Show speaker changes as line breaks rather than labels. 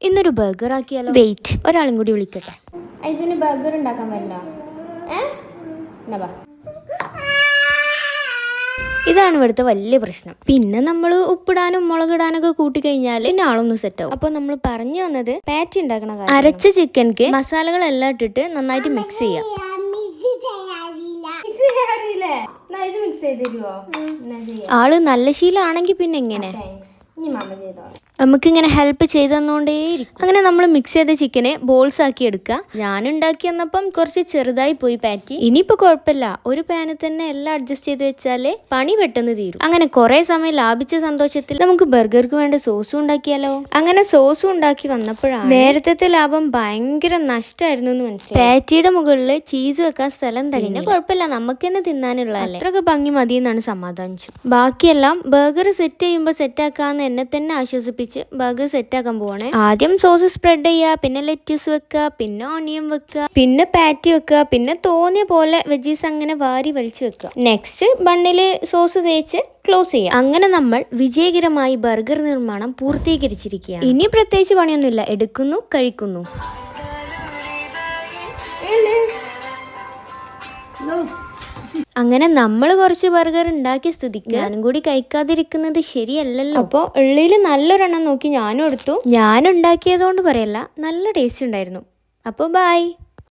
ഇന്നൊരു burger ആക്കിയാലോ? Wait, ഒരാളും കൂടി വിളിക്കട്ടെ. ഐസിന് ബർഗർ ഉണ്ടാക്കാൻ പറ്റില്ല. ഇതാണ് ഇവിടുത്തെ വലിയ പ്രശ്നം. പിന്നെ നമ്മൾ ഉപ്പിടാനും മുളകിടാനൊക്കെ കൂട്ടിക്കഴിഞ്ഞാൽ പിന്നെ ആളൊന്നും സെറ്റ് ആവും. അപ്പൊ നമ്മൾ പറഞ്ഞു വന്നത് പാറ്റി ഉണ്ടാക്കണ കാര്യം. അരച്ച ചിക്കൻക്ക് മസാലകളെല്ലാം ഇട്ടിട്ട് നന്നായിട്ട് മിക്സ് ചെയ്യാം. ആള് നല്ല ശീലമാണെങ്കിൽ പിന്നെ എങ്ങനെ, നമുക്കിങ്ങനെ ഹെൽപ്പ് ചെയ്ത് തന്നോണ്ടേയിരിക്കും. അങ്ങനെ നമ്മൾ മിക്സ് ചെയ്ത ചിക്കനെ ബോൾസ് ആക്കി എടുക്കുക. ഞാൻ ഉണ്ടാക്കി വന്നപ്പം കുറച്ച് ചെറുതായി പോയി പാറ്റി. ഇനിയിപ്പോ കുഴപ്പമില്ല, ഒരു പാനിൽ തന്നെ എല്ലാം അഡ്ജസ്റ്റ് ചെയ്ത് വെച്ചാലേ പണി പെട്ടെന്ന് തീരും. അങ്ങനെ കുറെ സമയം ലാഭിച്ച സന്തോഷത്തിൽ നമുക്ക് ബർഗർക്ക് വേണ്ട സോസും ഉണ്ടാക്കിയാലോ. അങ്ങനെ സോസും ഉണ്ടാക്കി വന്നപ്പോഴാണ് നേരത്തെ ലാഭം ഭയങ്കര നഷ്ടമായിരുന്നു എന്ന് മനസ്സിലായി. പാറ്റിയുടെ മുകളിൽ ചീസ് വെക്കാൻ സ്ഥലം തന്നെ കുഴപ്പമില്ല, നമുക്ക് തന്നെ തിന്നാനുള്ളതല്ലേ, അത്രയൊക്കെ ഭംഗി മതി എന്നാണ് സമാധാനിച്ചു. ബാക്കിയെല്ലാം ബർഗർ സെറ്റ് ചെയ്യുമ്പോൾ സെറ്റ് ആക്കാന്ന് എന്നെ തന്നെ ആശ്വസിപ്പിച്ച് ബർഗർ സെറ്റ് ആക്കാൻ പോവാണ്. ആദ്യം സോസ് സ്പ്രെഡ് ചെയ്യുക, പിന്നെ ലെറ്റ്യൂസ് വെക്കുക, പിന്നെ ഓണിയൻ വെക്കുക, പിന്നെ പാറ്റി വെക്കുക, പിന്നെ തോന്നിയ പോലെ വെജീസ് അങ്ങനെ വാരി വലിച്ചു വെക്കുക. നെക്സ്റ്റ് ബണ്ണില് സോസ് തേച്ച് ക്ലോസ് ചെയ്യുക. അങ്ങനെ നമ്മൾ വിജയകരമായി ബർഗർ നിർമ്മാണം പൂർത്തീകരിച്ചിരിക്കുകയാണ്. ഇനി പ്രത്യേകിച്ച് പണിയൊന്നുമില്ല, എടുക്കുന്നു, കഴിക്കുന്നു. അങ്ങനെ നമ്മൾ കുറച്ച് ബർഗർ ഉണ്ടാക്കിയ സ്ഥിതിക്ക് ഞാനും കൂടി കഴിക്കാതിരിക്കുന്നത് ശരിയല്ലല്ലോ. അപ്പോൾ ഉള്ളിൽ നല്ലൊരെണ്ണം നോക്കി ഞാനും എടുത്തു. ഞാൻ ഉണ്ടാക്കിയതുകൊണ്ട് പറയല്ല, നല്ല ടേസ്റ്റ് ഉണ്ടായിരുന്നു. അപ്പോൾ ബൈ.